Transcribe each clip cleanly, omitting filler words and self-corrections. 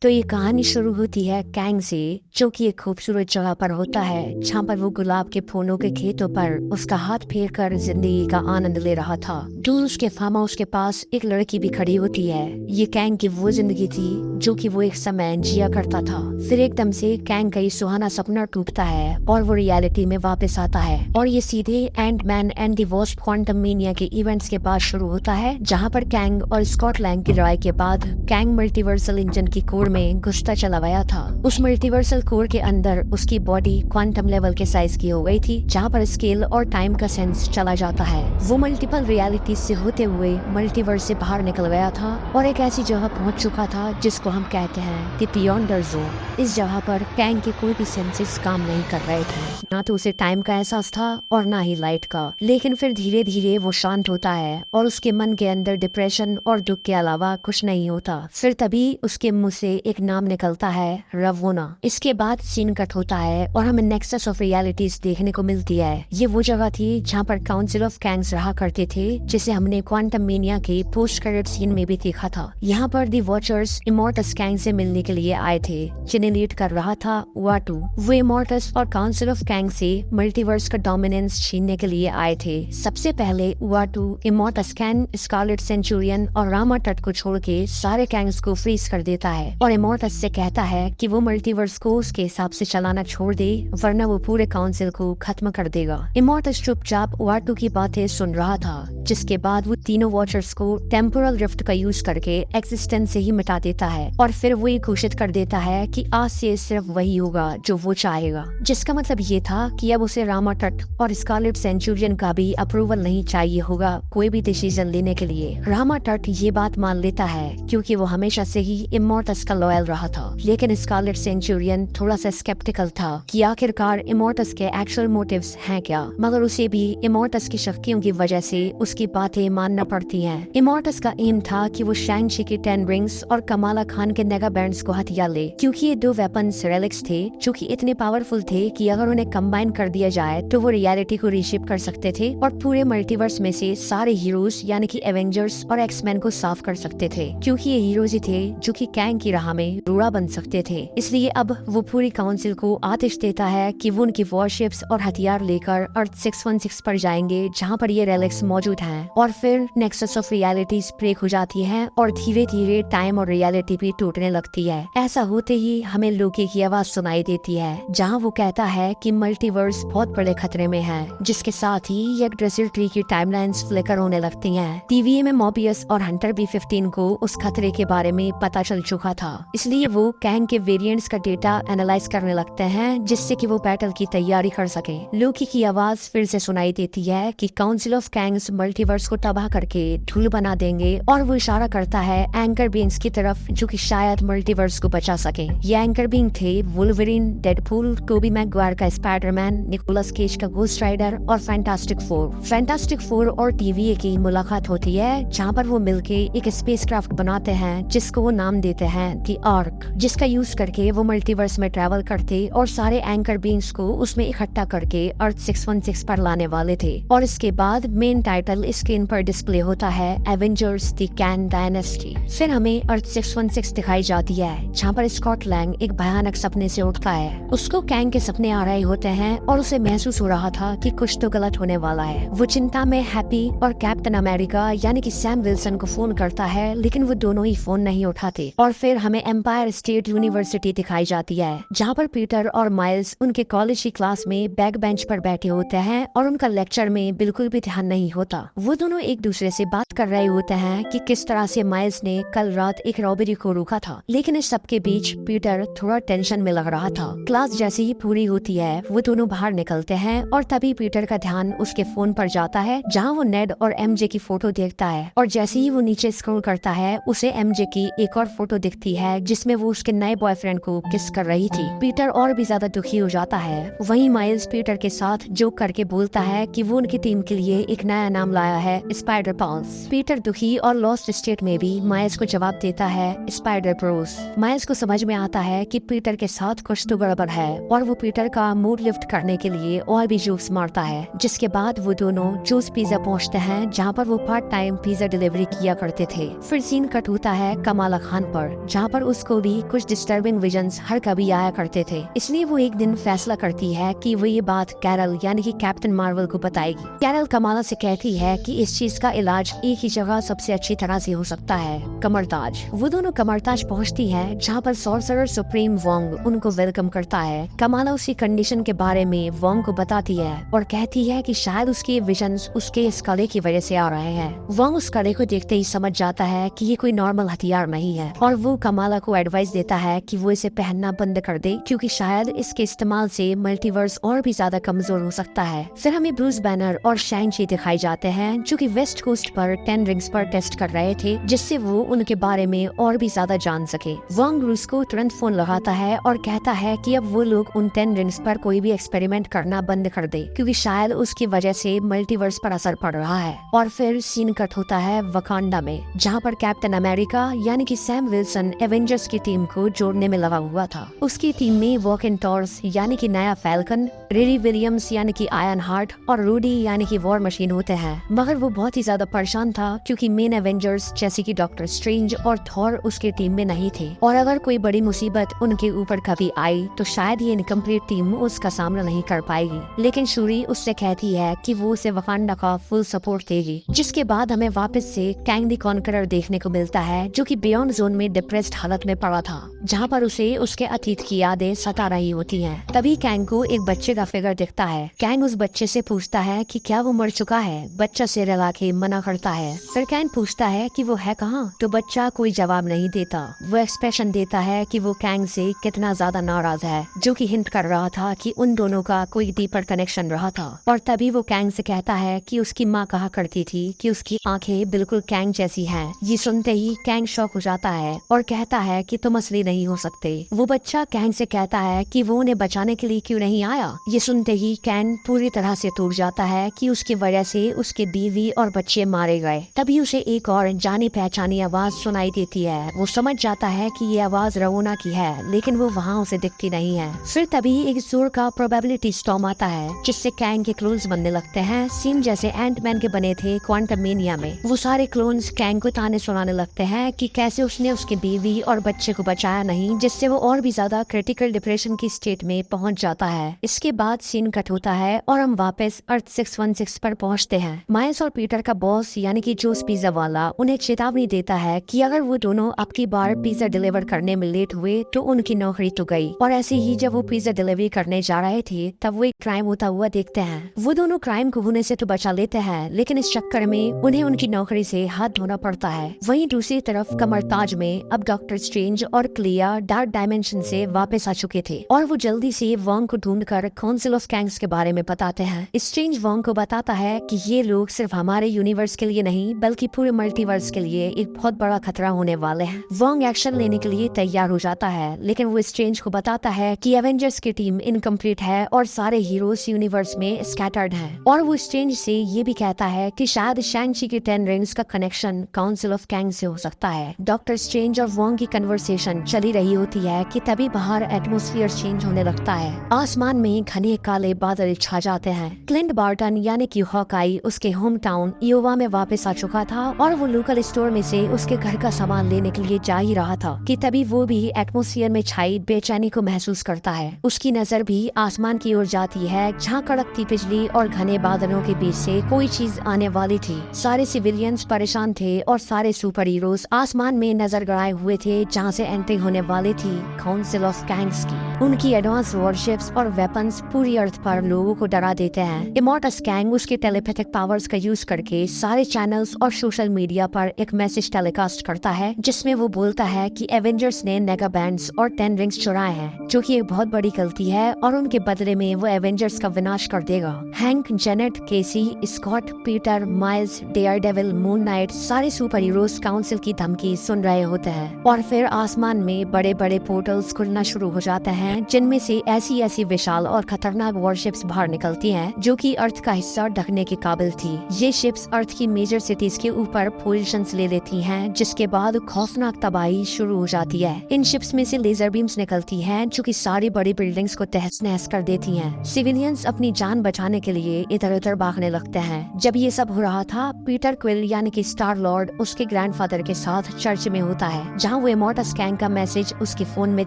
तो ये कहानी शुरू होती है कैंग से, जो कि एक खूबसूरत जगह पर होता है जहाँ पर वो गुलाब के फूलों के खेतों पर उसका हाथ फेर कर जिंदगी का आनंद ले रहा था। दूर उसके फार्म हाउस के पास एक लड़की भी खड़ी होती है। ये कैंग की वो जिंदगी थी जो कि वो एक समय जिया करता था। फिर एकदम से कैंग का ये सुहाना सपना टूटता है और वो रियलिटी में वापस आता है। और ये सीधे and man and the wasp quantum mania के इवेंट्स के बाद शुरू होता है, जहाँ पर कैंग और स्कॉट लैंग की लड़ाई के बाद कैंग मल्टीवर्सल इंजन की कोर में घुसता चला गया था। उस मल्टीवर्सल कोर के अंदर उसकी बॉडी क्वांटम लेवल के साइज की हो गई थी, जहाँ पर स्केल और टाइम का सेंस चला जाता है। वो मल्टीपल रियलिटी से होते हुए मल्टीवर्स से बाहर निकल गया था और एक ऐसी जगह पहुंच चुका था जिसको हम कहते हैं द बियॉन्डर जोन। इस जगह पर कैंग के कोई भी सेंसेस काम नहीं कर रहे थे, ना तो उसे टाइम का एहसास था और ना ही लाइट का। लेकिन फिर धीरे धीरे वो शांत होता है और उसके मन के अंदर डिप्रेशन और दुख के अलावा कुछ नहीं होता। फिर तभी उसके मुंह से एक नाम निकलता है, रवोना। इसके बाद सीन कट होता है और हमें नेक्सस ऑफ रियलिटीज देखने को मिलती है। ये वो जगह थी जहाँ पर काउंसिल ऑफ कैंग्स रहा करते थे, जिसे हमने क्वांटम मेनिया के पोस्ट क्रेडिट सीन में भी देखा था। यहाँ पर दी वॉचर्स इमोर्टस कैंग से मिलने के लिए आए थे, जिन्हें लीड कर रहा था वाटू। वो इमोर्टस और काउंसिल ऑफ कैंग से मल्टीवर्स का डोमिनेंस छीनने के लिए आए थे। सबसे पहले वाटू इमोर्टस कैन, स्कारलेट सेंचुरियन और रामा टट को छोड़ के सारे कैंग्स को फ्रीज कर देता है और इमोर्टस से कहता है कि वो मल्टीवर्स को उसके हिसाब से चलाना छोड़ दे, वरना वो पूरे काउंसिल को खत्म कर देगा। इमोर्टस चुपचाप वाटू की बातें सुन रहा था, जिसके बाद वो तीनों वॉचर्स को टेम्पोरल रिफ्ट का यूज करके एक्सिस्टेंस से ही मिटा देता है और फिर वो ये घोषित कर देता है कि आज से सिर्फ वही होगा जो वो चाहेगा। जिसका मतलब ये था कि अब उसे रामा टट और स्कारलेट सेंचुरियन का भी अप्रूवल नहीं चाहिए होगा कोई भी डिसीजन लेने के लिए। रामा टट ये बात मान लेता है क्योंकि वो हमेशा से ही इमोर्टस का लॉयल रहा था, लेकिन स्कारलेट सेंचुरियन थोड़ा सा स्केप्टिकल था कि आखिरकार इमोर्टस के एक्चुअल मोटिव्स हैं क्या, मगर उसे भी इमोर्टस की शक्तियों की वजह से उसकी बातें मानना पड़ती हैं। इमोर्टस का एम था कि वो शैंग-ची के 10 रिंग्स और कमाला खान के नेगा बैंड्स को हथिया ले, क्योंकि ये दो वेपन्स रेलिक्स थे जो कि इतने पावरफुल थे कि अगर उन्हें कंबाइन कर दिया जाए तो वो रियलिटी को रीशेप कर सकते थे और पूरे मल्टीवर्स में से सारे हीरोज यानी कि एवेंजर्स और एक्समैन को साफ कर सकते थे, क्योंकि ये हीरोज ही थे जो कि कैंग की राह में रूड़ा बन सकते थे। इसलिए अब वो पूरी काउंसिल को आदेश देता है कि वो उनकी वॉरशिप्स और हथियार लेकर अर्थ 616 पर जाएंगे, जहाँ पर ये रेलिक्स मौजूद हैं। और फिर नेक्सस ऑफ रियलिटीज ब्रेक हो जाती है और धीरे धीरे टाइम और रियलिटी भी टूटने लगती है। ऐसा होते ही हमें लोकी की आवाज सुनाई देती है, जहाँ वो कहता है कि मल्टीवर्स बहुत बड़े खतरे में है। जिसके साथ ही यगड्रासिल ट्री की टाइमलाइंस फ्लिकर होने लगती हैं। टीवी में मोबियस और हंटर B-15 को उस खतरे के बारे में पता चल चुका था, इसलिए वो कैंग के वेरिएंट्स का डेटा एनालाइज करने लगते हैं, जिससे कि वो बैटल की तैयारी कर सके। लोकी की आवाज फिर से सुनाई देती है कि काउंसिल ऑफ कैंग्स मल्टीवर्स को तबाह करके धूल बना देंगे और वो इशारा करता है एंकर बींग्स की तरफ, जो कि शायद मल्टीवर्स को बचा सके। ये एंकर बींग थे वुल्वरीन, डेडपूल, टोबी मैगवायर का स्पाइडरमैन, निकोलस केज का घोस्ट राइडर और फैंटास्टिक फोर। फैंटास्टिक फोर और TVA की मुलाकात होती है, जहाँ पर वो मिलके एक स्पेसक्राफ्ट बनाते हैं जिसको वो नाम देते हैं द आर्क, जिसका यूज करके वो मल्टीवर्स में ट्रैवल करते और सारे एंकर बींग्स को उसमें इकट्ठा करके अर्थ 616 पर लाने वाले थे। और इसके बाद मेन टाइटल स्क्रीन पर डिस्प्ले होता है, एवेंजर्स द कैन डायनेस्टी। फिर हमें अर्थ 616 दिखाई जाती है, जहाँ पर स्कॉट लैंग एक भयानक सपने से उठता है। उसको कैंग के सपने आ रहे होते हैं और उसे महसूस हो रहा था कि कुछ तो गलत होने वाला है। वो चिंता में हैप्पी और कैप्टन अमेरिका यानी कि सैम विल्सन को फोन करता है, लेकिन वो दोनों ही फोन नहीं उठाते। और फिर हमें एम्पायर स्टेट यूनिवर्सिटी दिखाई जाती है, जहाँ पर पीटर और माइल्स उनके कॉलेज की क्लास में बैक बेंच पर बैठे होते हैं और उनका लेक्चर में बिल्कुल भी ध्यान नहीं होता। वो दोनों एक दूसरे से बात कर रहे होते हैं कि किस तरह से माइल्स ने कल रात एक रॉबरी को रोका था, लेकिन इस सब के बीच पीटर थोड़ा टेंशन में लग रहा था। क्लास जैसे ही पूरी होती है, वो दोनों बाहर निकलते हैं और तभी पीटर का ध्यान उसके फोन पर जाता है, जहाँ वो नेड और MJ की फोटो देखता है। और जैसे ही वो नीचे स्क्रॉल करता है, उसे MJ की एक और फोटो दिखती है, जिसमें वो उसके नए बॉयफ्रेंड को किस कर रही थी। पीटर और भी ज्यादा दुखी हो जाता है। वहीं माइल्स पीटर के साथ जोक करके बोलता है कि वो उनकी टीम के लिए एक नया नाम लाया है, स्पाइडर पल्स। पीटर दुखी और लॉस्ट स्टेट में भी माइल्स को जवाब देता है, स्पाइडर ब्रोस। माइल्स को समझ में आता है कि पीटर के साथ कुछ तो गड़बड़ है और वो पीटर का मूड लिफ्ट करने के लिए और भी जोक्स मारता है। जिसके बाद वो दोनों जूस पिज्जा पहुंचते हैं, जहाँ पर वो पार्ट टाइम पिज्जा डिलीवरी किया करते थे। फिर सीन कट होता है कमाला खान पर, जहाँ पर उसको भी कुछ डिस्टर्बिंग विजन्स हर कभी आया करते थे। इसलिए वो एक दिन फैसला करती है कि वो ये बात कैरल यानी कि कैप्टन मार्वल को बताएगी। कैरल कमाला से कहती है कि इस चीज का इलाज एक ही जगह सबसे अच्छी तरह से हो सकता है, कमरताज। वो दोनों कमरताज पहुंचती है जहाँ पर सॉर्सरर सुप्रीम वोंग उनको वेलकम करता है। कमाला उसी कंडीशन के बारे में वोंग को बताती है और कहती है कि शायद उसके विजन्स उसके इस कड़े की वजह से आ रहे हैं। वोंग उस कड़े को देखते ही समझ जाता है कि ये कोई नॉर्मल हथियार नहीं है और वो कमाला को एडवाइस देता है कि वो इसे पहनना बंद कर दे, क्योंकि शायद इसके इस्तेमाल से मल्टीवर्स और भी ज्यादा कमजोर हो सकता है। फिर हमें ब्रूस बैनर और शैंग-ची दिखाई जाते हैं जो कि वेस्ट कोस्ट पर 10 रिंग्स पर टेस्ट कर रहे थे, जिससे वो उनके बारे में और भी ज्यादा जान सके। वोंग ब्रूस को तुरंत फोन लगाता है और कहता है कि अब वो लोग उन 10 रिंग्स पर कोई भी एक्सपेरिमेंट करना बंद कर दे, क्योंकि शायद उसकी वजह से मल्टीवर्स पर असर पड़ रहा है। और फिर सीन कट होता है वकांडा में, जहाँ पर कैप्टन अमेरिका यानी कि सैम विल्सन एवेंजर्स की टीम को जोड़ने में लगा हुआ था। उसकी टीम में वॉकिन टॉर्स यानी कि नया फैल्कन, रेडी विलियम्स यानी कि आयरन हार्ट और रूडी यानी कि वॉर मशीन होते हैं। मगर वो बहुत ही ज्यादा परेशान था क्योंकि मेन एवेंजर्स जैसे कि डॉक्टर स्ट्रेंज और थॉर उसके टीम में नहीं थे, और अगर कोई बड़ी मुसीबत उनके ऊपर कभी आई तो शायद ये इनकम्प्लीट टीम उसका सामना नहीं कर पाएगी। लेकिन शूरी उससे कहती है कि वो उसे वकांडा का फुल सपोर्ट देगी। जिसके बाद हमें वापस से कैंग द कॉन्करर देखने को मिलता है, जो कि बियॉन्ड जोन में डिप्रेस्ड हालत में पड़ा था, जहाँ पर उसे उसके अतीत की यादें सता रही होती हैं। तभी कैंग को एक बच्चे का फिगर दिखता है। कैंग उस बच्चे से पूछता है कि क्या वो मर चुका है। बच्चा सिर हिला के मना करता है। फिर कैंग पूछता है कि वो है कहाँ, तो बच्चा कोई जवाब नहीं देता। वो एक्सप्रेशन देता है कि वो कैंग से कितना ज्यादा नाराज है, जो कि हिंट कर रहा था कि उन दोनों का कोई डीपर कनेक्शन रहा था। और तभी वो कैंग से कहता है कि उसकी माँ कहा करती थी कि उसकी आंखें बिल्कुल कैंग जैसी हैं। ये सुनते ही कैंग शॉक हो जाता है और कहता है कि तुम असली नहीं हो सकते। वो बच्चा कैंग से कहता है कि वो उन्हें बचाने के लिए क्यों नहीं आया। ये सुनते ही कैंग पूरी तरह से टूट जाता है कि उसकी वजह से उसके बीवी और बच्चे मारे गए। तभी उसे एक और जानी पहचानी आवाज सुनाई देती है। वो समझ जाता है कि ये आवाज रवोना की है, लेकिन वो वहाँ उसे दिखती नहीं है। फिर तभी एक जोर का प्रोबेबिलिटी स्टॉर्म आता है, जिससे कैंग के क्लोन्स बनने लगते हैं, सेम जैसे एंटमैन के बने थे क्वांटमेनिया में। वो सारे क्लोन्स कैंग को ताने सुनाने लगते हैं कि कैसे उसने उसकी बीवी और बच्चे को बचाया नहीं, जिससे वो और भी ज्यादा क्रिटिकल डिप्रेशन की स्टेट में पहुंच जाता है। इसके बाद सीन कट होता है और हम वापस अर्थ 616 पर पहुंचते हैं। माइल्स और पीटर का बॉस यानी कि जोस पिज्जा वाला उन्हें चेतावनी देता है कि अगर वो दोनों अब की बार पिज्जा डिलीवर करने में लेट हुए तो उनकी नौकरी तो गई। और ऐसे ही जब वो पिज्जा डिलीवरी करने जा रहे थे तब वो एक क्राइम होता हुआ देखते हैं। वो दोनों क्राइम को होने से तो बचा लेते हैं, लेकिन इस चक्कर में उन्हें उनकी नौकरी से हाथ धोना पड़ता है। वहीं दूसरी तरफ कमरताज में अब डॉक्टर स्ट्रेंज और क्लिया डार्क डायमेंशन से वापस आ चुके थे और वो जल्दी से वोंग को ढूंढकर काउंसिल ऑफ कैंग्स के बारे में बताते हैं। स्ट्रेंज वोंग को बताता है कि ये लोग सिर्फ हमारे यूनिवर्स के लिए नहीं बल्कि पूरे मल्टीवर्स के लिए एक बहुत बड़ा खतरा होने वाले हैं। वोंग एक्शन लेने के लिए तैयार हो जाता है, लेकिन वो स्ट्रेंज को बताता है कि एवेंजर्स की टीम इनकम्प्लीट है और सारे हीरोज यूनिवर्स में स्कैटर्ड हैं। और वो स्ट्रेंज से ये भी कहता है कि शायद शैंग-ची के 10 रिंग्स का कनेक्शन काउंसिल ऑफ कैंग से हो सकता है। डॉक्टर स्ट्रेंज और वोंग की कन्वर्सेशन चली रही होती है कि तभी बाहर एटमॉस्फेयर चेंज होने लगता है। आसमान में घने काले बादल छा जाते हैं। क्लिंट बार्टन यानी कि हॉकाई उसके होम टाउन इयोवा में वापस आ चुका था और वो लोकल स्टोर में से उसके घर का सामान लेने के लिए जा ही रहा था कि तभी वो भी एटमॉस्फेयर में छाई बेचैनी को महसूस करता है। उसकी नजर भी आसमान की ओर जाती है जहाँ कड़कती बिजली और घने बादलों के बीच से कोई चीज आने वाली थी। सारे सिविलियंस परेशान थे और सारे सुपर हीरोज आसमान में नजर गड़ाए हुए थे जहाँ से एंट्री होने वाली थी काउंसिल ऑफ कैंग्स की। उनकी एडवांस वॉरशिप्स और वेपन्स पूरी अर्थ पर लोगों को डरा देते हैं। इमॉर्टस कैंग उसके टेलीपैथिक पावर्स का यूज करके सारे चैनल्स और सोशल मीडिया पर एक मैसेज टेलीकास्ट करता है, जिसमें वो बोलता है कि एवेंजर्स ने नेगा बैंड्स और 10 रिंग्स चुराए हैं, जो कि एक बहुत बड़ी गलती है और उनके बदले में वो एवेंजर्स का विनाश कर देगा। Hank, Janet, Casey, Scott, Peter, Miles, Daredevil, Moon Knight सारे सुपर हीरोज काउंसिल की धमकी सुन रहे होते हैं और फिर आसमान में बड़े बड़े पोर्टल्स खुलना शुरू हो जाते हैं हैं जिनमें से ऐसी ऐसी विशाल और खतरनाक वॉरशिप्स बाहर निकलती हैं जो कि अर्थ का हिस्सा ढकने के काबिल थी। ये शिप्स अर्थ की मेजर सिटीज के ऊपर पोजीशंस ले लेती हैं, जिसके बाद खौफनाक तबाही शुरू हो जाती है। इन शिप्स में से लेजर बीम्स निकलती हैं जो कि सारी बड़ी बिल्डिंग्स को तहस नहस कर देती हैं। सिविलियंस अपनी जान बचाने के लिए इधर उधर भागने लगते हैं। जब ये सब हो रहा था, पीटर क्विल यानी कि स्टार लॉर्ड उसके ग्रैंडफादर के साथ चर्च में होता है, जहाँ वो इमॉर्टस गैंग का मैसेज उसके फोन में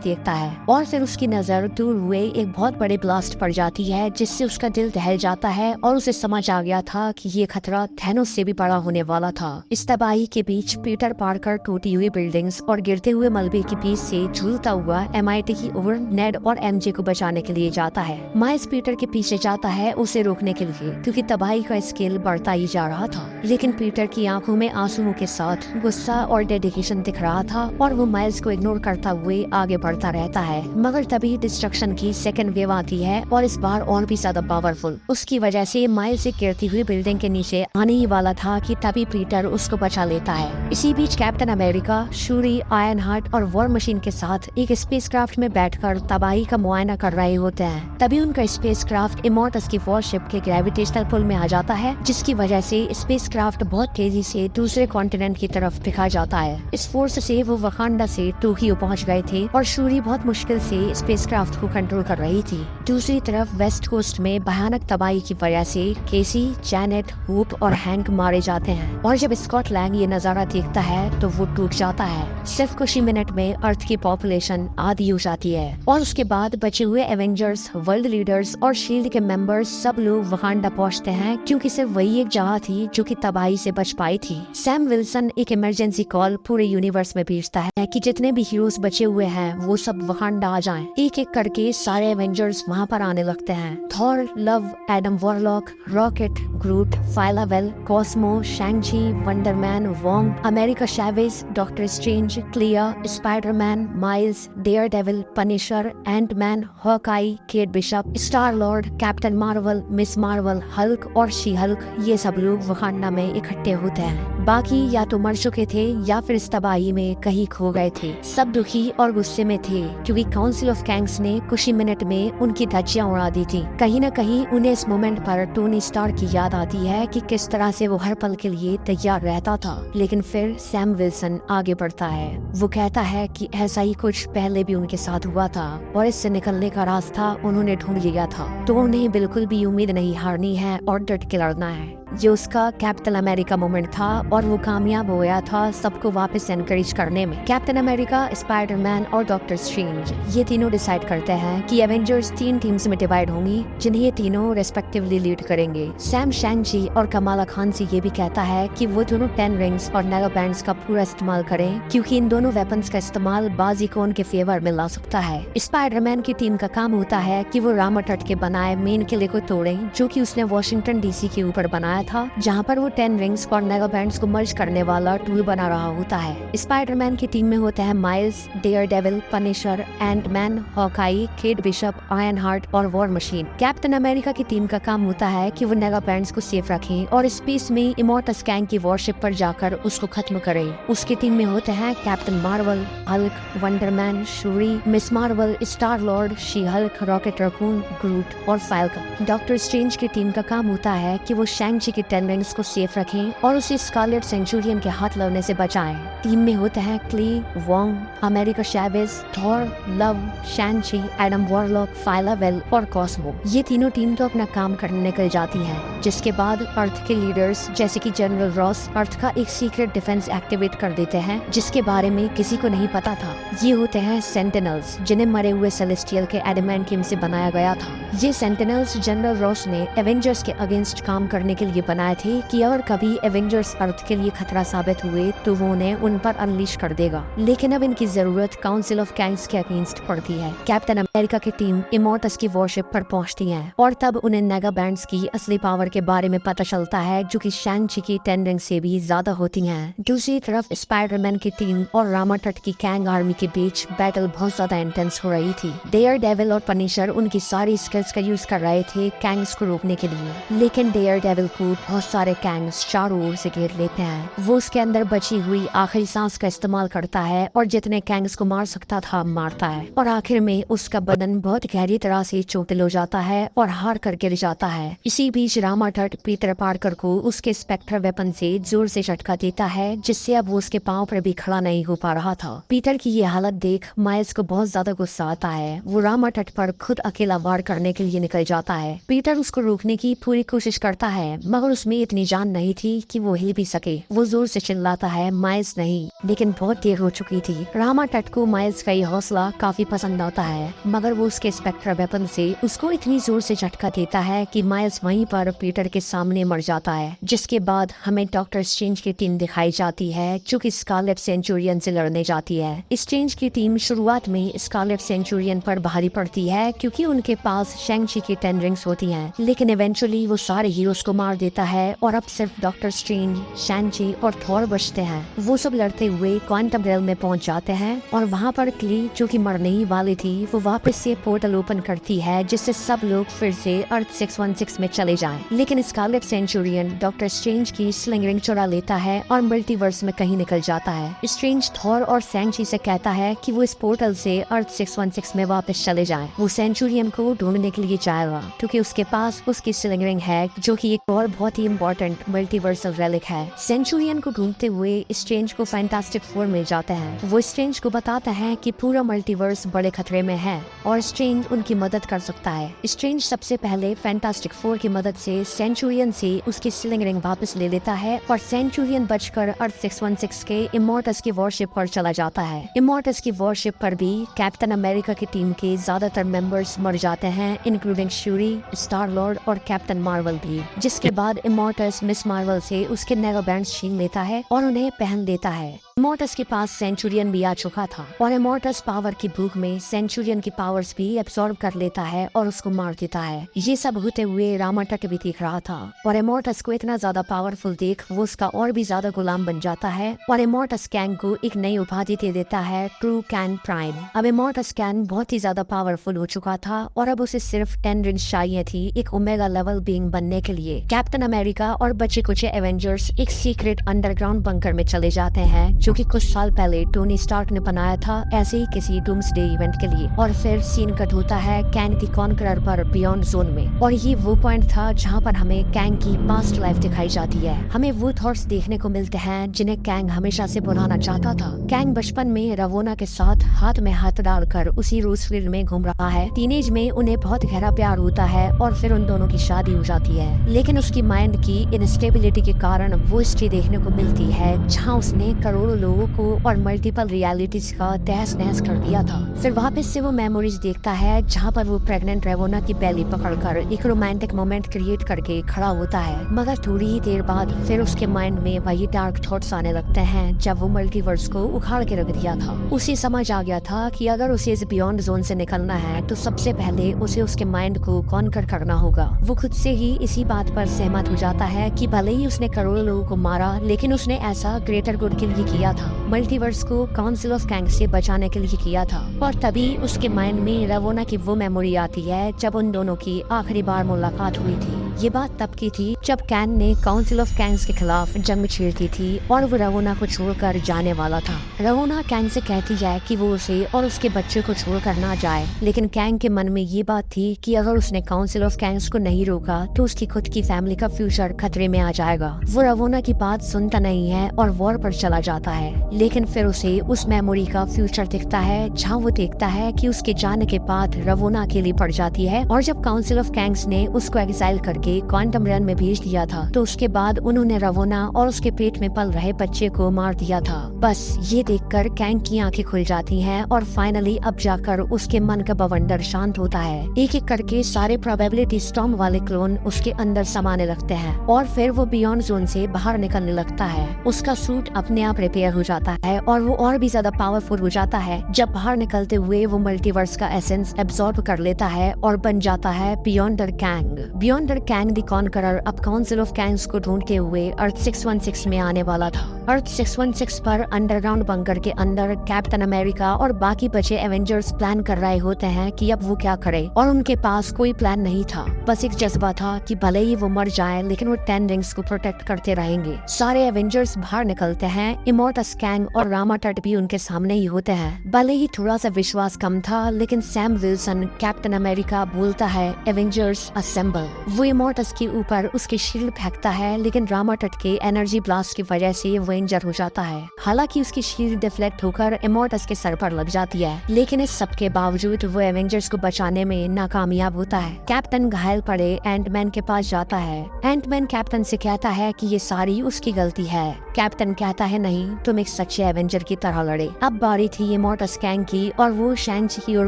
देखता है और फिर उसकी नजर दूर हुए एक बहुत बड़े ब्लास्ट पड़ जाती है, जिससे उसका दिल दहल जाता है और उसे समझ आ गया था कि ये खतरा थैनोस से भी बड़ा होने वाला था। इस तबाही के बीच पीटर पार्कर टूटी हुई बिल्डिंग्स और गिरते हुए मलबे के बीच से झूलता हुआ MIT की ओवर नेड और MJ को बचाने के लिए जाता है। माइल्स पीटर के पीछे जाता है उसे रोकने के लिए, क्योंकि तबाही का स्केल बढ़ता ही जा रहा था। लेकिन पीटर की आंखों में आंसुओं के साथ गुस्सा और डेडिकेशन दिख रहा था और वो माइल्स को इग्नोर करता हुए आगे बढ़ता रहता है। मगर तभी डिस्ट्रक्शन की सेकंड वेव आती है और इस बार और भी ज्यादा पावरफुल। उसकी वजह से माइल्स एक गिरती हुई बिल्डिंग के नीचे आने ही वाला था कि तभी पीटर उसको बचा लेता है। इसी बीच Captain America, Shuri, Iron heart और वॉर मशीन के साथ एक स्पेसक्राफ्ट में बैठकर तबाही का मुआयना कर रहे होते हैं। तभी उनका स्पेसक्राफ्ट इमॉर्टस की वॉरशिप के ग्रेविटेशनल पुल में आ जाता है, जिसकी वजह से स्पेसक्राफ्ट बहुत तेजी से दूसरे कॉन्टिनेंट की तरफ दिखा जाता है। इस फोर्स से वो वकांडा से टोक्यो पहुंच गए थे और शूरी बहुत मुश्किल से स्पेसक्राफ्ट को कंट्रोल कर रही थी। दूसरी तरफ वेस्ट कोस्ट में भयानक तबाही की वजह से केसी, जैनेट, हुप और हैंक मारे जाते हैं और जब स्कॉट लैंग ये नजारा देखता है तो वो टूट जाता है। सिर्फ कुछ ही मिनट में अर्थ की पॉपुलेशन आधी हो जाती है और उसके बाद बचे हुए एवेंजर्स, वर्ल्ड लीडर्स और शील्ड के मेंबर्स सब लोग वकांडा पहुंचते हैं, क्योंकि सिर्फ वही एक जगह थी जो कि तबाही से बच पाई थी। सैम विल्सन एक इमरजेंसी कॉल पूरे यूनिवर्स में भेजता है कि जितने भी हीरोज बचे हुए हैं वो सब वकांडा आ जाएं। एक एक करके सारे एवेंजर्स वहाँ पर आने लगते हैं। Thor, Love, Adam Warlock, Rocket, Groot, Phylavell, Cosmo, Shang Chi, Wonder Man, Wong, America Chavez, Doctor Strange, Clea, Spiderman, Miles, Daredevil, Punisher, Antman, Hawkeye, Kate Bishop, Star Lord, Captain Marvel, Miss Marvel, Hulk और She Hulk, ये सब लोग Wakanda में इकट्ठे होते हैं। बाकी या तो मर चुके थे या फिर इस तबाही में कहीं खो गए थे। सब दुखी और गुस्से में थे, क्योंकि काउंसिल ऑफ कैंग्स ने कुछ ही मिनट में उनकी धज्जियां उड़ा दी थी। कहीं न कहीं उन्हें इस मोमेंट पर टोनी स्टार्क की याद आती है कि किस तरह से वो हर पल के लिए तैयार रहता था। लेकिन फिर सैम विल्सन आगे बढ़ता है। वो कहता है कि ऐसा ही कुछ पहले भी उनके साथ हुआ था और इससे निकलने का रास्ता उन्होंने ढूंढ लिया था, तो उन्हें बिल्कुल भी उम्मीद नहीं हारनी है और डट के लड़ना है। ये उसका कैप्टन अमेरिका मोमेंट था और वो कामयाब हो गया था सबको वापस एनकरेज करने में। कैप्टन अमेरिका, स्पाइडरमैन और डॉक्टर स्ट्रेंज ये तीनों डिसाइड करते हैं कि एवेंजर्स 3 टीम्स में डिवाइड होंगी, जिन्हें ये तीनों रेस्पेक्टिवली लीड करेंगे। सैम शैंग-ची और कमाला खान से ये भी कहता है कि वो दोनों 10 रिंग्स और नेगो बैंड्स का पूरा इस्तेमाल करें, क्योंकि इन दोनों वेपन्स का इस्तेमाल बाजी को उनके फेवर में ला सकता है। स्पाइडरमैन की टीम का काम होता है कि वो रामाटट के बनाए मेन किले को तोड़े, जो कि उसने वॉशिंगटन DC के ऊपर बनाया था, जहाँ पर वो 10 रिंग्स और नेगो बैंड्स को मर्ज करने वाला टूल बना रहा होता है। स्पाइडरमैन की टीम में होते हैं Miles, Daredevil, Punisher, Antman, Hawkeye, Kate Bishop, iron heart और वॉर मशीन। कैप्टन अमेरिका की टीम का काम होता है कि वो नेगो बैंड्स को सेफ रखें और स्पेस में इमॉर्टस गैंग की वॉरशिप पर जाकर उसको खत्म करें। उसकी टीम में होते हैं Captain Marvel, Hulk, Wonder Man, Shuri, Miss Marvel, Star Lord, She Hulk, Rocket Raccoon, Groot और फाल्कन। डॉक्टर स्ट्रेंज की टीम का काम होता है कि वो शैंग-ची की 10 रिंग्स को सेफ रखें और उसे स्कारलेट सेंचुरियन के हाथ लगने से बचाएं। टीम में होते हैं Clea, Wong, America Chavez, Thor, Love, Shang Chi, Adam Warlock, Phylavell और कॉस्मो। ये तीनों टीम तो अपना काम करने निकल जाती है, जिसके बाद अर्थ के लीडर्स जैसे कि जनरल रॉस अर्थ का एक सीक्रेट डिफेंस एक्टिवेट कर देते हैं, जिसके बारे में किसी को नहीं पता था। ये होते हैं सेंटिनल्स, जिन्हें मरे हुए सेलेस्टियल के एडमेंटियम से बनाया गया था। ये सेंटिनल्स जनरल रॉस ने एवेंजर्स के अगेंस्ट काम करने के लिए बनाए थे कि अगर कभी एवेंजर्स अर्थ के लिए खतरा साबित हुए तो वो उन्हें उन पर अनलीश कर देगा। लेकिन अब इनकी जरूरत काउंसिल ऑफ कैंग्स के अगेंस्ट पड़ती है। कैप्टन अमेरिका की टीम इमॉर्टस की वॉरशिप पर पहुंचती है और तब उन्हें नेगा बैंड्स की असली पावर के बारे में पता चलता है, जो कि शैंग-ची की 10 रिंग से भी ज्यादा होती हैं। दूसरी तरफ स्पाइडरमैन की टीम और रामाटट की कैंग आर्मी के बीच बैटल बहुत ज्यादा इंटेंस हो रही थी। डेयरडेविल और पनिशर उनकी सारी स्किल्स का यूज कर रहे थे कैंग्स को रोकने के लिए, लेकिन डेयरडेविल को बहुत सारे कैंग्स चारों ओर से घेर लेते हैं। वो उसके अंदर बची हुई आखिरी सांस का इस्तेमाल करता है और जितने कैंग्स को मार सकता था मारता है और आखिर आखिर में उसका बदन बहुत गहरी तरह से चोटिल हो जाता है और हार कर गिर जाता है। इसी बीच रामाटट पीटर पार्कर को उसके स्पेक्टर वेपन से जोर से झटका देता है, जिससे अब वो उसके पांव पर भी खड़ा नहीं हो पा रहा था। पीटर की ये हालत देख माइल्स को बहुत ज्यादा गुस्सा आता है। वो रामाटट पर खुद अकेला वार करने के लिए निकल जाता है। पीटर उसको रोकने की पूरी कोशिश करता है, मगर उसमें इतनी जान नहीं थी कि वो हिल भी सके। वो जोर से चिल्लाता है, माइल्स नहीं, लेकिन बहुत देर हो चुकी थी। रामाटट को माइल्स का ये हौसला काफी पसंद आता है, मगर वो उसके स्पेक्टर वेपन से उसको इतनी जोर से झटका देता है कि माइल्स वहीं पर पीटर के सामने मर जाता है। जिसके बाद हमें डॉक्टर स्ट्रेंज की टीम दिखाई जाती है, जो कि स्कारलेट सेंचुरियन से लड़ने जाती है। स्ट्रेंज की टीम शुरुआत में स्कारलेट सेंचुरियन पर भारी पड़ती है, क्योंकि उनके पास शैंग-ची की 10 रिंग्स होती हैं। लेकिन इवेंचुअली वो सारे हीरोज को मार देता है और अब सिर्फ डॉक्टर स्ट्रेंज, शैंग-ची और थॉर बचते हैं। वो सब लड़ते हुए क्वांटम रेल में पहुंच जाते हैं और वहाँ पर क्ली, जो कि मरने ही वाली थी, वो वापस से पोर्टल ओपन करती है, जिससे सब लोग फिर से अर्थ 616 में चले जाएं। लेकिन स्कारलेट सेंचुरियन डॉक्टर स्ट्रेंज की स्लिंग रिंग चुरा लेता है और मल्टीवर्स में कहीं निकल जाता है। स्ट्रेंज थॉर और शैंग-ची से कहता है कि वो इस पोर्टल से अर्थ 616 में वापस चले जाएं। वो सेंचुरियन को ढूंढने के लिए जाएगा, क्योंकि उसके पास उसकी स्लिंग रिंग है, जो कि एक और बहुत ही इम्पोर्टेंट मल्टीवर्सल रेलिक है। सेंचुरियन को ढूंढते हुए स्ट्रेंज को फैंटास्टिक फोर मिल जाते हैं। वो स्ट्रेंज को बताता है कि पूरा मल्टीवर्स बड़े खतरे में है और स्ट्रेंज उनकी मदद कर सकता है। स्ट्रेंज सबसे पहले फैंटास्टिक फोर की मदद से सेंचुरियन से उसकी स्लिंग रिंग वापस ले लेता है और सेंचुरियन बचकर अर्थ 616 के इमोर्टस की वॉरशिप पर चला जाता है। इमोर्टस की वॉरशिप पर भी कैप्टन अमेरिका की टीम के ज्यादातर मेंबर्स मर जाते हैं, इंक्लूडिंग श्यूरी, स्टार लॉर्ड और कैप्टन मार्वल भी। जिसके बाद इमोर्टस मिस मार्वल से उसके नेरो बैंड छीन लेता है और उन्हें पहन लेता है। इमोर्टस के पास सेंचुरियन भी आ चुका था और इमोर्टस पावर की भूख में सेंचुरियन की पावर्स भी एब्सॉर्ब कर लेता है और उसको मार देता है। ये सब होते हुए रामाटट भी देख रहा था और इमोर्टस को इतना ज्यादा पावरफुल देख वो उसका और भी ज्यादा गुलाम बन जाता है और इमोर्टस कैंग को एक नई उपाधि दे देता है, ट्रू कैन प्राइम। अब इमोर्टस कैन बहुत ही ज्यादा पावरफुल हो चुका था और अब उसे सिर्फ 10 रिंग्स चाहिए थी एक ओमेगा लेवल बीइंग बनने के लिए। कैप्टन अमेरिका और बचे कुछ एवेंजर्स एक सीक्रेट अंडरग्राउंड बंकर में चले जाते हैं, जो कि कुछ साल पहले टोनी स्टार्क ने बनाया था ऐसे ही किसी डूम्सडे इवेंट के लिए। और फिर सीन कट होता है कैंग दी कॉन्करर पर बियॉन्ड जोन में, और ये वो पॉइंट था जहाँ पर हमें कैंग की पास्ट लाइफ दिखाई जाती है। हमें वो थॉट्स देखने को मिलते हैं जिन्हें कैंग हमेशा से बुलाना चाहता था। कैंग बचपन में रवोना के साथ हाथ में हाथ डालकर उसी रूसफील्ड में घूम रहा है। टीनेज में उन्हें बहुत गहरा प्यार होता है और फिर उन दोनों की शादी हो जाती है। लेकिन उसकी माइंड की इनस्टेबिलिटी के कारण वो हिस्ट्री देखने को मिलती है जहाँ उसने करोड़ों लोगों को और मल्टीपल रियलिटीज का तहस नहस कर दिया था। फिर वापस से वो मेमोरीज देखता है जहाँ पर वो प्रेग्नेंट रेवोना की बेली पकड़कर एक रोमांटिक मोमेंट क्रिएट करके खड़ा होता है। मगर थोड़ी ही देर बाद फिर उसके माइंड में वही डार्क थॉट्स आने लगते हैं जब वो मल्टीवर्स को उखाड़ के रख दिया था। उसे समझ आ गया था कि अगर उसे इस बियॉन्ड जोन से निकलना है तो सबसे पहले उसे उसके माइंड को कॉन्कर करना होगा। वो खुद से ही इसी बात पर सहमत हो जाता है कि भले ही उसने करोड़ों लोगों को मारा, लेकिन उसने ऐसा ग्रेटर गुड के लिए किया था, मल्टीवर्स को काउंसिल ऑफ कैंग से बचाने के लिए किया था। और तभी उसके माइंड में रवोना की वो मेमोरी आती है जब उन दोनों की आखिरी बार मुलाकात हुई थी। ये बात तब की थी जब कैन ने काउंसिल ऑफ कैंग्स के खिलाफ जंग छेड़ दी थी और वो रवोना को छोड़कर जाने वाला था। रवोना कैंग से कहती है कि वो उसे और उसके बच्चे को छोड़कर ना जाए, लेकिन कैंग के मन में ये बात थी कि अगर उसने काउंसिल ऑफ कैंग्स को नहीं रोका तो उसकी खुद की फैमिली का फ्यूचर खतरे में आ जाएगा। वो रवोना की बात सुनता नहीं है और वॉर पर चला जाता है। लेकिन फिर उसे उस मेमोरी का फ्यूचर दिखता है जहाँ वो देखता है कि उसके जाने के बाद रवोना अकेली पड़ जाती है, और जब काउंसिल ऑफ कैंग्स ने उसको एक्साइल करके क्वांटम रन में भेज दिया था तो उसके बाद उन्होंने रवोना और उसके पेट में पल रहे बच्चे को मार दिया था। बस ये देखकर कैंग की आंखें खुल जाती हैं और फाइनली अब जाकर उसके मन का बवंडर शांत होता है। एक एक करके सारे प्रोबेबिलिटी स्टॉर्म वाले क्लोन उसके अंदर समाने लगते हैं और फिर वो बियॉन्ड जोन से बाहर निकलने लगता है। उसका सूट अपने आप रिपेयर हो जाता है और वो और भी ज्यादा पावरफुल हो जाता है जब बाहर निकलते हुए वो मल्टीवर्स का एसेंस एब्सॉर्ब कर लेता है और बन जाता है बियॉन्डर कैंग। बियॉन्डर कैंग द कॉन्करर अब काउंसिल ऑफ कैंग्स को ढूंढते हुए अर्थ 616 में आने वाला था। अर्थ 616 पर अंडरग्राउंड बंकर के अंदर कैप्टन अमेरिका और बाकी बचे एवेंजर्स प्लान कर रहे होते हैं कि अब वो क्या करे, और उनके पास कोई प्लान नहीं था। बस एक जज्बा था कि भले ही वो मर जाए लेकिन वो 10 रिंग्स को प्रोटेक्ट करते रहेंगे। सारे एवेंजर्स बाहर निकलते हैं। इमोर्टस, कैंग और रामा टट भी उनके सामने ही होते हैं। भले ही थोड़ा सा विश्वास कम था, लेकिन सैम विल्सन कैप्टन अमेरिका बोलता है एवेंजर्स असेंबल। वो इमोर्टस के ऊपर उसकी शील्ड फेंकता है, लेकिन रामा टट के एनर्जी ब्लास्ट की वजह से वो इंजर हो जाता है। हालांकि उसकी शील्ड डिफ्लेक्ट होकर इमोर्टस के सर पर लग जाती है, लेकिन इस सब के बावजूद वो एवेंजर्स को बचाने में नाकामयाब होता है। कैप्टन घायल पड़े एंटमैन के पास जाता है। एंटमैन कैप्टन से कहता है कि ये सारी उसकी गलती है। कैप्टन कहता है नहीं, तुम एक सच्चे एवेंजर की तरह लड़े। अब बारी थी इमोर्टस कैंग की, और वो शैंग-ची की ओर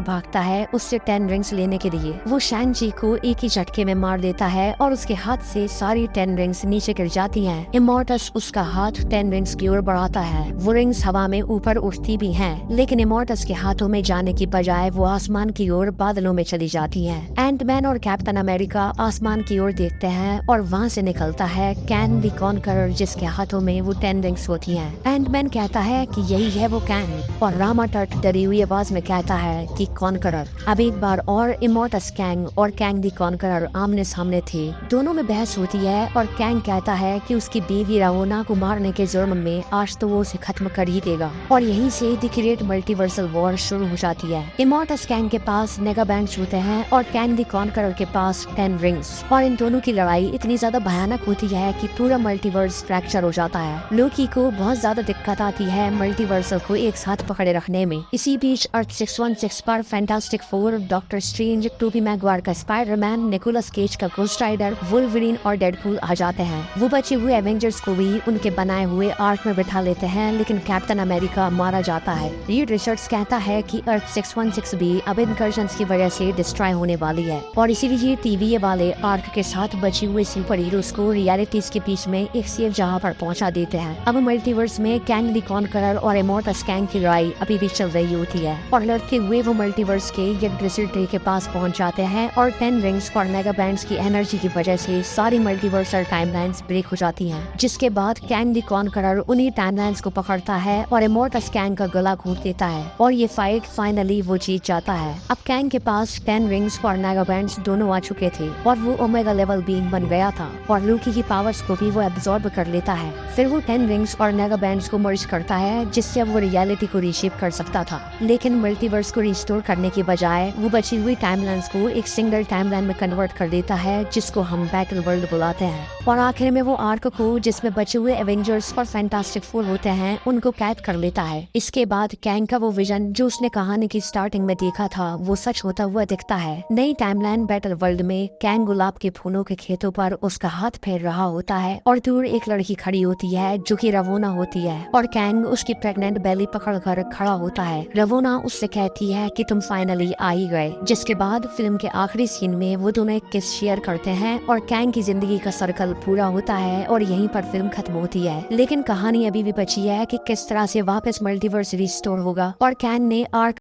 भागता है उससे 10 रिंग्स लेने के लिए। वो शैंग-ची को एक ही झटके में मार देता है और उसके हाथ से सारी 10 रिंग्स नीचे गिर जाती हैं। इमोर्टस उसका हाथ 10 रिंग्स की ओर बढ़ाता है। वो रिंग्स हवा में ऊपर उठती भी हैं, लेकिन इमोर्टस के हाथों में जाने की बजाय वो आसमान की ओर बादलों में चली जाती हैं। एंटमैन और कैप्टन अमेरिका आसमान की ओर देखते हैं और वहाँ से निकलता है कैंग द कॉन्करर, जिसके हाथों में वो 10 रिंग्स होती हैं। एंटमैन कहता है कि यही है वो कैंग, और रामा टट डरी हुई आवाज में कहता है कि कॉन्करर। अब एक बार और इमोर्टस कैंग और कैंग द कॉन्करर आमने सामने थे। दोनों में बहस होती है और कैंग कहता है कि उसकी बीवी रावोना को मारने के जुर्म में आज तो वो उसे खत्म कर ही देगा, और यहीं से द ग्रेट मल्टीवर्सल वॉर शुरू हो जाती है। इमोर्टस कैंग के पास मेगा बैंड्स होते हैं और कैंग द कॉन्करर के पास 10 रिंग्स, और इन दोनों की लड़ाई इतनी ज्यादा भयानक होती है कि पूरा मल्टीवर्स फ्रैक्चर हो जाता है। लोकी को बहुत ज्यादा दिक्कत आती है मल्टीवर्सल को एक साथ पकड़े रखने में। इसी बीच अर्थ 616 पर Fantastic Four, Doctor Strange, Tobey Maguire का स्पाइडरमैन, निकोलस केज का गोस्ट राइडर, वुल्वरीन और डेडपूल आ जाते हैं। वो बचे हुए एवेंजर्स को भी उनके बनाए हुए आर्क में बिठा लेते हैं, लेकिन कैप्टन अमेरिका मारा जाता है। रीड रिचर्ड्स कहता है कि अर्थ 616 भी अब इनकर्जन्स की वजह से डिस्ट्रॉय होने वाली है, और इसीलिए टीवी वाले आर्क के साथ बची हुए सुपर हीरोज को रियलिटीज के बीच में एक सेफ जगह पर पहुंचा देते हैं। अब मल्टीवर्स में कैंग द कॉन्करर और इमोर्टस कैंग की लड़ाई अभी भी चल रही होती है, और लड़ते हुए वो मल्टीवर्स के यग्द्रसिल ट्री के पास पहुंच जाते हैं, और 10 रिंग्स और मेगा बैंड्स की एनर्जी की वजह से सारी मल्टीवर्सल टाइमलाइंस ब्रेक हो जाती हैं। जिसके बाद कैंग द कॉन्करर उन्हीं टाइमलाइंस को पकड़ता है और इमोर्टस कैंग का गला घोट देता है, और ये फाइट फाइनली वो जीत जाता है। अब कैंग के पास 10 रिंग्स और मेगा बैंड्स दोनों आ चुके थे, और वो ओमेगा लेवल बीइंग बन गया था, और लोकी की पावर्स को भी वो एब्जॉर्ब कर लेता है। फिर वो 10 रिंग्स और मेगा बैंड्स को मर्ज करता है, जिससे अब वो रियलिटी को रीशेप कर सकता था। लेकिन मल्टीवर्स को रिस्टोर करने की बजाय वो बची हुई टाइमलाइंस को एक सिंगल टाइमलाइन में कन्वर्ट कर देता है, जिसको हम बैटल वर्ल्ड बुलाते हैं। और आखिर में वो आर्क को, जिसमें बचे हुए एवेंजर्स और फैंटास्टिक फोर होते हैं, उनको कैद कर लेता है। इसके बाद कैंग का वो विजन जो उसने कहानी की स्टार्टिंग में देखा था, वो सच होता हुआ दिखता है। नई टाइमलाइन बैटल वर्ल्ड में कैंग गुलाब के फूलों के खेतों पर उसका हाथ फेर रहा होता है, और दूर एक लड़की खड़ी होती है जो कि रवोना होती है, और कैंग उसकी प्रेग्नेंट बेली पकड़कर खड़ा होता है। रवोना उससे कहती है कि तुम फाइनली आ ही गए। जिसके बाद फिल्म के आखिरी सीन में वो दोनों एक किस शेयर करते हैं, और कैंग की जिंदगी का सर्कल पूरा होता है, और यहीं पर फिल्म खत्म होती है। लेकिन कहानी अभी भी बची है कि किस तरह से वापस मल्टीवर्स रिस्टोर होगा, और कैंग ने आर्क